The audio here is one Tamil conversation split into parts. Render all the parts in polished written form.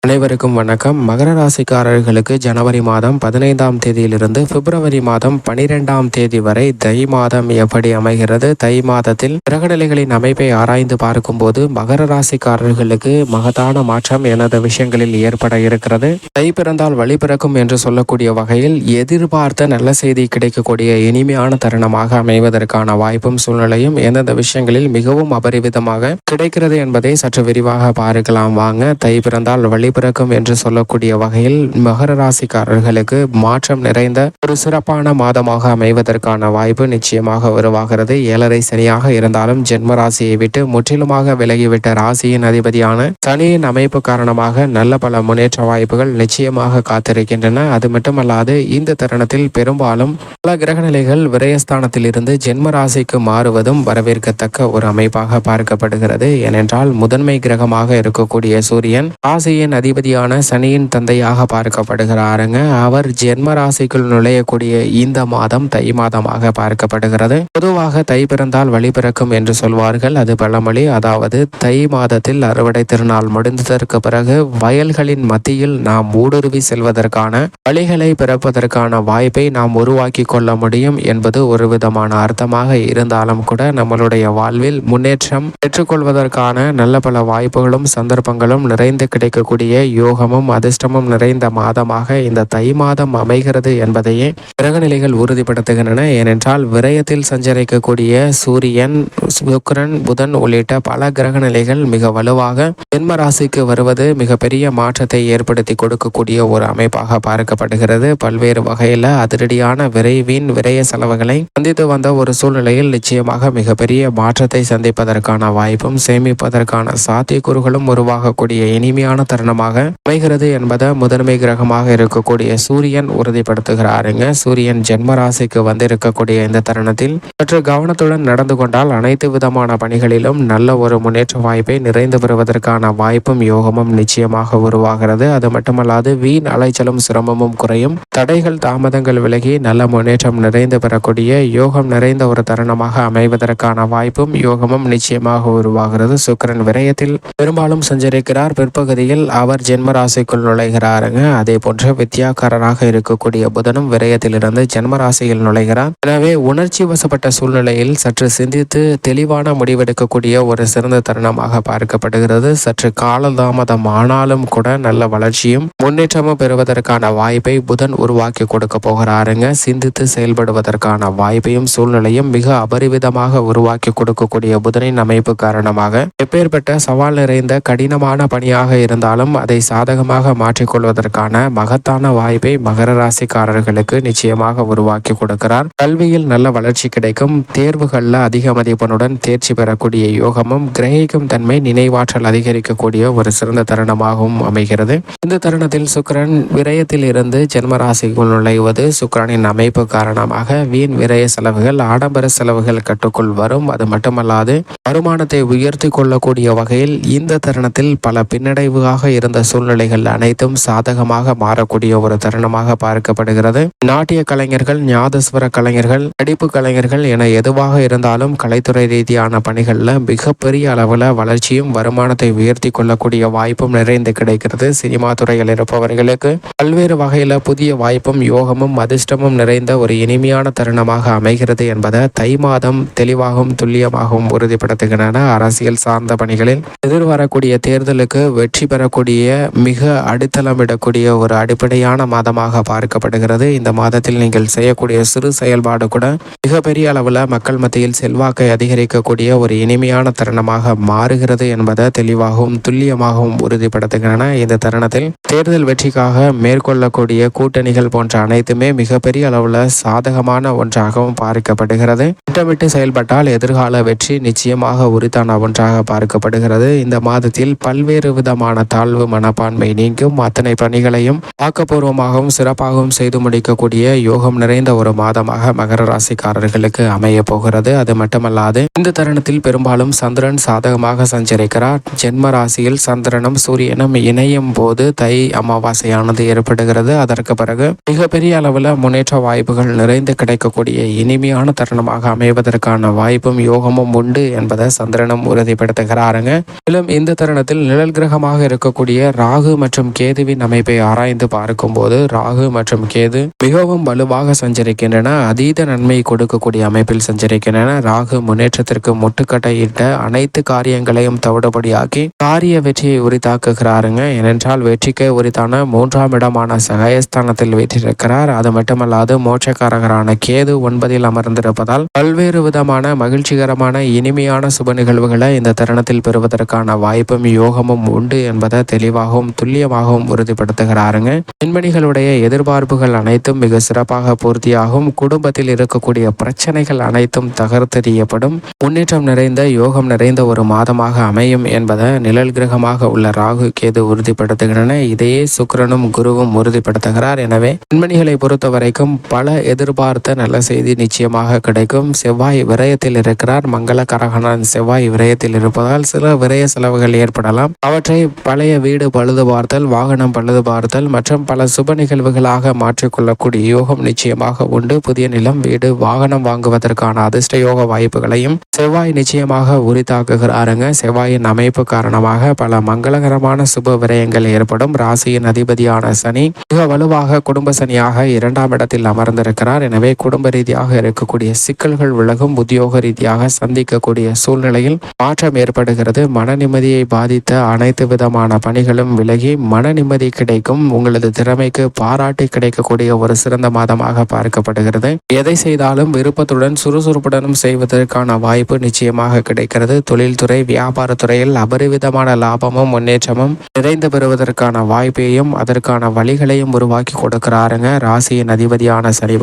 அனைவருக்கும் வணக்கம். மகர ராசிக்காரர்களுக்கு ஜனவரி மாதம் 15ஆம் தேதியிலிருந்து பிப்ரவரி மாதம் 12ஆம் தேதி வரை தை மாதம் எப்படி அமைகிறது? தை மாதத்தில் கிரகநிலைகளின் அமைப்பை ஆராய்ந்து பார்க்கும்போது மகர ராசிக்காரர்களுக்கு மகத்தான மாற்றம் எனது விஷயங்களில் ஏற்பட இருக்கிறது. தை பிறந்தால் வழி பிறக்கும் என்று சொல்லக்கூடிய வகையில் எதிர்பார்த்த நல்ல செய்தி கிடைக்கக்கூடிய இனிமையான தருணமாக அமைவதற்கான வாய்ப்பும் சூழ்நிலையும் எந்தெந்த விஷயங்களில் மிகவும் அபரிவிதமாக கிடைக்கிறது என்பதை சற்று விரிவாக பார்க்கலாம் வாங்க. தை பிறந்தால் வழி பிறக்கும் என்று சொல்லக்கூடிய வகையில் மகர ராசிக்காரர்களுக்கு மாற்றம் நிறைந்த ஒரு சிறப்பான மாதமாக அமைவதற்கான வாய்ப்பு நிச்சயமாக உருவாகிறது. 7.5 சனியாக இருந்தாலும் ஜென்ம ராசியை விட்டு முற்றிலுமாக விலகிவிட்ட ராசியின் அதிபதியான சனியின் அமைப்பு காரணமாக நல்ல பல முன்னேற்ற வாய்ப்புகள் நிச்சயமாக காத்திருக்கின்றன. அது மட்டுமல்லாது இந்த தருணத்தில் பெரும்பாலும் பல கிரகநிலைகள் விரயஸ்தானத்தில் இருந்து ஜென்ம ராசிக்கு மாறுவதும் வரவேற்கத்தக்க ஒரு அமைப்பாக பார்க்கப்படுகிறது. ஏனென்றால் முதன்மை கிரகமாக இருக்கக்கூடிய சூரியன் ராசியின் அதிபதியான சனியின் தந்தையாக பார்க்கப்படுகிறாருங்க. அவர் ஜென்ம ராசிக்குள் நுழையக்கூடிய இந்த மாதம் தை மாதமாக பார்க்கப்படுகிறது. பொதுவாக தை பிறந்தால் வழி பிறக்கும் என்று சொல்வார்கள். அது பழமொழி. அதாவது தை மாதத்தில் அறுவடை திருநாள் முடிந்ததற்கு பிறகு வயல்களின் மத்தியில் நாம் ஊடுருவி செல்வதற்கான வழிகளை பிறப்பதற்கான வாய்ப்பை நாம் உருவாக்கி கொள்ள முடியும் என்பது ஒரு விதமான அர்த்தமாக இருந்தாலும் கூட நம்மளுடைய வாழ்வில் முன்னேற்றம் பெற்றுக்கொள்வதற்கான நல்ல பல வாய்ப்புகளும் சந்தர்ப்பங்களும் நிறைந்து கிடைக்கக்கூடிய யோகமும் அதிர்ஷ்டமும் நிறைந்த மாதமாக இந்த தை மாதம் அமைகிறது என்பதையே கிரகநிலைகள் உறுதிப்படுத்துகின்றன. ஏனென்றால் விரயத்தில் சஞ்சரிக்கக்கூடிய சூரியன், சுக்கிரன், புதன் உள்ளிட்ட பல கிரகநிலைகள் மிக வலுவாக ஜென்ம ராசிக்கு வருவது மிகப்பெரிய மாற்றத்தை ஏற்படுத்தி கொடுக்கக்கூடிய ஒரு அமைப்பாக பார்க்கப்படுகிறது. பல்வேறு வகையில் அதிரடியான விரய செலவுகளை சந்தித்து வந்த ஒரு சூழ்நிலையில் நிச்சயமாக மிகப்பெரிய மாற்றத்தை சந்திப்பதற்கான வாய்ப்பும் சேமிப்பதற்கான சாத்தியக்கூறுகளும் உருவாகக்கூடிய இனிமையான தருணமாக அமைகிறது என்பதை முதன்மை கிரகமாக இருக்கக்கூடிய சூரியன் உறுதிப்படுத்துகிறாருங்க. சூரியன் ஜென்ம ராசிக்கு வந்திருக்கக்கூடிய இந்த தருணத்தில் சற்று கவனத்துடன் நடந்து கொண்டால் அனைத்து விதமான பணிகளிலும் நல்ல ஒரு முன்னேற்ற வாய்ப்பை நிறைந்து பெறுவதற்கான வாய்ப்பும் யோகமும் நிச்சயமாக உருவாகிறது. அது மட்டுமல்லாது வீண் அலைச்சலும் சிரமமும் குறையும். தடைகள் தாமதங்கள் விலகி நல்ல முன்னேற்றம் நிறைந்து பெறக்கூடிய யோகம் நிறைந்த ஒரு தருணமாக அமைவதற்கான வாய்ப்பும் யோகமும் நிச்சயமாக உருவாகிறது. சுக்கிரன் விரயத்தில் பெரும்பாலும் சஞ்சரிக்கிறார். பிற்பகுதியில் அவர் ஜென்ம ராசிக்குள் நுழைகிறாருங்க. அதே போன்று வித்யாக்காரராக இருக்கக்கூடிய புதனும் விரயத்திலிருந்து ஜென்ம ராசியில் நுழைகிறார். எனவே உணர்ச்சி வசப்பட்ட சூழ்நிலையில் சற்று சிந்தித்து தெளிவான முடிவெடுக்கக்கூடிய ஒரு சிறந்த தருணமாக பார்க்கப்படுகிறது. சற்று காலதாமதம் ஆனாலும் கூட நல்ல வளர்ச்சியும் முன்னேற்றமும் பெறுவதற்கான வாய்ப்பை புதன் உருவாக்கி கொடுக்க போகிறாருங்க. சிந்தித்து செயல்படுவதற்கான வாய்ப்பையும் சூழ்நிலையும் மிக அபரிவிதமாக உருவாக்கி கொடுக்கக்கூடிய புதனின் அமைப்பு காரணமாக எப்பேற்பட்ட சவால் நிறைந்த கடினமான பணியாக இருந்தாலும் அதை சாதகமாக மாற்றிக்கொள்வதற்கான மகத்தான வாய்ப்பை மகர ராசிக்காரர்களுக்கு நிச்சயமாக உருவாக்கி கொடுக்கிறார். கல்வியில் நல்ல வளர்ச்சி கிடைக்கும். தேர்வுகளில் அதிக மதிப்பெண்ணுடன் தேர்ச்சி பெறக்கூடிய யோகமும் கிரகிக்கும் தன்மை, நினைவாற்றல் அதிகரிக்கக்கூடிய ஒரு சிறந்த தருணமாகவும் அமைகிறது. இந்த தருணத்தில் சுக்கிரன் விரயத்தில் இருந்து ஜென்ம ராசிக்குள் நுழைவது சுக்கிரனின் அமைப்பு காரணமாக வீண் விரய செலவுகள், ஆடம்பர செலவுகள் கட்டுக்குள் வரும். அது மட்டுமல்லாது வருமானத்தை உயர்த்தி கொள்ளக்கூடிய வகையில் இந்த தருணத்தில் பல பின்னடைவாக இருந்த சூழ்நிலைகள் அனைத்தும் சாதகமாக மாறக்கூடிய ஒரு தருணமாக பார்க்கப்படுகிறது. நாட்டிய கலைஞர்கள், ஞாதஸ்வர கலைஞர்கள், நடிப்பு கலைஞர்கள் என எதுவாக இருந்தாலும் கலைத்துறை ரீதியான பணிகளில் மிகப்பெரிய அளவில் வளர்ச்சியும் வருமானத்தை உயர்த்தி கொள்ளக்கூடிய வாய்ப்பும் நிறைந்து கிடைக்கிறது. சினிமா துறையில் இருப்பவர்களுக்கு பல்வேறு வகையில் புதிய வாய்ப்பும் யோகமும் அதிர்ஷ்டமும் நிறைந்த ஒரு இனிமையான தருணமாக அமைகிறது என்பதை தை மாதம் தெளிவாகவும் துல்லியமாகவும் உறுதிப்படுத்துகின்றன. அரசியல் சார்ந்த பணிகளில் எதிர்வரக்கூடிய தேர்தலுக்கு வெற்றி பெறக்கூடிய மிக அடித்தளமிடக்கூடிய ஒரு அடிப்படையான மாதமாக பார்க்கப்படுகிறது. இந்த மாதத்தில் நீங்கள் செய்யக்கூடிய சிறு செயல்பாடு கூட மிகப்பெரிய அளவில் மக்கள் மத்தியில் செல்வாக்கை அதிகரிக்கக்கூடிய ஒரு இனிமையான தருணமாக மாறுகிறது என்பதை தெளிவாகவும் துல்லியமாகவும் உறுதிப்படுத்துகின்றன. இந்த தருணத்தில் தேர்தல் வெற்றிக்காக மேற்கொள்ளக்கூடிய கூட்டணிகள் போன்ற அனைத்துமே மிகப்பெரிய அளவில் சாதகமான ஒன்றாகவும் பார்க்கப்படுகிறது. திட்டமிட்டு செயல்பட்டால் எதிர்கால வெற்றி நிச்சயமாக உரித்தான ஒன்றாக பார்க்கப்படுகிறது. இந்த மாதத்தில் பல்வேறு விதமான தாழ்வு மனப்பான்மை நீங்கும். அத்தனை பணிகளையும் ஆக்கப்பூர்வமாகவும் சிறப்பாகவும் செய்து முடிக்கக்கூடிய யோகம் நிறைந்த ஒரு மாதமாக மகர ராசிக்காரர்களுக்கு அமைய போகிறது. அது மட்டுமல்லாது இந்த தருணத்தில் பெரும்பாலும் சந்திரன் சாதகமாக சஞ்சரிக்கிறார். ஜென்ம ராசியில் சந்திரனும் சூரியனும் இணையும் போது தை அமாவாசையானது ஏற்படுகிறது. அதற்கு பிறகு மிகப்பெரிய அளவில் முன்னேற்ற வாய்ப்புகள் நிறைந்து கிடைக்கக்கூடிய இனிமையான தருணமாக அமைவதற்கான வாய்ப்பும் யோகமும் உண்டு என்பதை சந்திரனும் உறுதிப்படுத்துகிறாருங்க. மேலும் இந்த தருணத்தில் நிழல் கிரகமாக இருக்கக்கூடிய இருக்கக்கூடிய ராகு மற்றும் கேதுவின் அமைப்பை ஆராய்ந்து பார்க்கும்போது ராகு மற்றும் கேது மிகவும் வலுவாக சஞ்சரிக்கின்றன. அதீத நன்மை கொடுக்கக்கூடிய அமைப்பில் சஞ்சரிக்கின்றன. ராகு முன்னேற்றத்திற்கு முட்டுக்கட்டையிட்ட அனைத்து காரியங்களையும் தவிடுபடியாக்கி காரிய வெற்றியை உரித்தாக்குகிறாருங்க. ஏனென்றால் வெற்றிக்கு உரித்தான 3ஆம் இடமான சகாயஸ்தானத்தில் வீற்றிருக்கிறார். அது மட்டுமல்லாது மோட்சக்காரகரான கேது 9இல் அமர்ந்திருப்பதால் பல்வேறு விதமான மகிழ்ச்சிகரமான இனிமையான சுப நிகழ்வுகளை இந்த தருணத்தில் பெறுவதற்கான வாய்ப்பும் யோகமும் உண்டு என்பதை தெளிவாகவும் துல்லியமாகவும் உறுதிப்படுத்துகிறாருங்க. பெண்மணிகளுடைய எதிர்பார்ப்புகள் அனைத்தும் மிக சிறப்பாக பூர்த்தியாகும். குடும்பத்தில் இருக்கக்கூடிய பிரச்சனைகள் அனைத்தும் தகர்த்தெறியப்படும். முன்னேற்றம் நிறைந்த யோகம் நிறைந்த ஒரு மாதமாக அமையும் என்பதை நிழல் கிரகமாக உள்ள ராகு கேது உறுதிப்படுத்துகின்றன. இதையே சுக்கிரனும் குருவும் உறுதிப்படுத்துகிறார். எனவே பெண்மணிகளை பொறுத்த வரைக்கும் பல எதிர்பார்த்த நல்ல செய்தி நிச்சயமாக கிடைக்கும். செவ்வாய் விரயத்தில் இருக்கிறார். மங்களகரகனான செவ்வாய் விரயத்தில் இருப்பதால் சில விரய செலவுகள் ஏற்படலாம். அவற்றை பழைய வீடு பழுது பார்த்தல், வாகனம் பழுது பார்த்தல் மற்றும் பல சுப நிகழ்வுகளாக மாற்றிக்கொள்ளக்கூடிய யோகம் நிச்சயமாக உண்டு. புதிய நிலம், வீடு, வாகனம் வாங்குவதற்கான அதிர்ஷ்ட யோக வாய்ப்புகளையும் செவ்வாய் நிச்சயமாக உரித்தாக்குகிறாருங்க. செவ்வாயின் அமைப்பு காரணமாக பல மங்களகரமான சுப விரயங்கள் ஏற்படும். ராசியின் அதிபதியான சனி மிக வலுவாக குடும்ப சனியாக 2ஆம் இடத்தில் அமர்ந்திருக்கிறார். எனவே குடும்ப ரீதியாக இருக்கக்கூடிய சிக்கல்கள் விலகும். உத்தியோக ரீதியாக சந்திக்கக்கூடிய சூழ்நிலையில் மாற்றம் ஏற்படுகிறது. மன நிம்மதியை பாதித்த அனைத்து விதமான பணிகளும் விலகி மன நிம்மதி கிடைக்கும். உங்களது திறமைக்கு பாராட்டு கிடைக்கக்கூடிய ஒரு சிறந்த மாதமாக பார்க்கப்படுகிறது. எதை செய்தாலும் விருப்பத்துடன் சுறுசுறுப்புடனும் செய்வதற்கான வாய்ப்பு நிச்சயமாக கிடைக்கிறது. தொழில்துறை, வியாபாரத்துறையில் அபரிவிதமான லாபமும் முன்னேற்றமும் நிறைந்து பெறுவதற்கான வாய்ப்பையும் அதற்கான வழிகளையும் உருவாக்கி கொடுக்கிறாருங்க. ராசியின் அதிபதியான சனி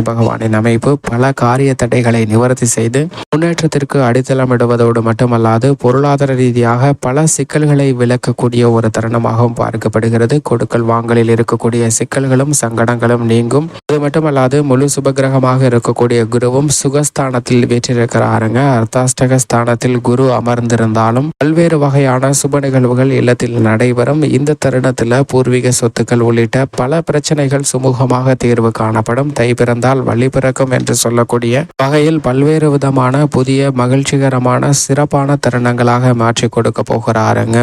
பகவானின் அமைப்பு பல காரிய தடைகளை நிவர்த்தி செய்து முன்னேற்றத்திற்கு அடித்தளமிடுவதோடு மட்டுமல்லாது பொருளாதார ரீதியாக பல சிக்கல்களை விளக்கக்கூடிய ஒரு தருணமாகவும் பார்க்கப்படுகிறது. கொடுக்கல் வாங்கலில் இருக்கக்கூடிய சிக்கல்களும் சங்கடங்களும் நீங்கும். அது மட்டுமல்லாது முழு சுபகிரகமாக இருக்கக்கூடிய குருவும் சுகஸ்தானத்தில் வீற்றிருக்கிறாருங்க. அர்த்தாஷ்டக ஸ்தானத்தில் குரு அமர்ந்திருந்தாலும் பல்வேறு வகையான சுப நிகழ்வுகள் இல்லத்தில் நடைபெறும். இந்த தருணத்தில் பூர்வீக சொத்துக்கள் உள்ளிட்ட பல பிரச்சனைகள் சுமூகமாக தீர்வு காணப்படும். தை பிறந்தால் வழி பிறக்கும் என்று சொல்லக்கூடிய வகையில் பல்வேறு விதமான புதிய மகிழ்ச்சிகரமான சிறப்பான தருணங்களாக மாற்றி கொடுக்க போகிறாருங்க.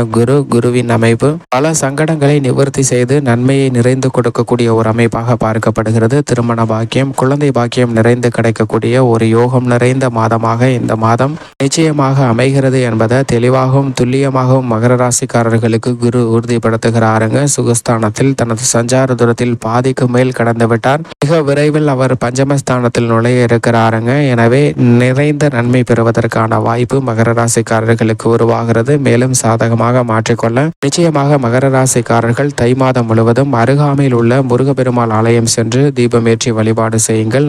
குருவின் அமைப்பு பல சங்கடங்களை நிவர்த்தி செய்து நன்மையை நிறைந்து கொடுக்கக்கூடிய ஒரு அமைப்பாக பார்க்கப்படுகிறது. திருமண பாக்கியம், குழந்தை பாக்கியம் நிறைந்து கிடைக்கக்கூடிய ஒரு யோகம் நிறைந்த மாதமாக இந்த மாதம் நிச்சயமாக அமைகிறது என்பதை தெளிவாகவும் துல்லியமாகவும் மகர ராசிக்காரர்களுக்கு குரு உறுதிப்படுத்துகிறாருங்க. சுகஸ்தானத்தில் தனது சஞ்சார தூரத்தில் பாதிக்கு மேல் கடந்து விட்டார். மிக விரைவில் அவர் பஞ்சமஸ்தானத்தில் நுழைய இருக்கிறாருங்க. எனவே நிறைந்த நன்மை பெறுவதற்கான வாய்ப்பு மகர ராசிக்காரர்களுக்கு உருவாகிறது. மேலும் சாதகமாக மாற்றிக்கொள்ள நிச்சயமாக மகர ராசிக்காரர்கள் தை மாதம் முழுவதும் அருகாமையில் உள்ள முருகப்பெருமாள் ஆலயம் சென்று தீபமேற்றி வழிபாடு செய்யுங்கள்.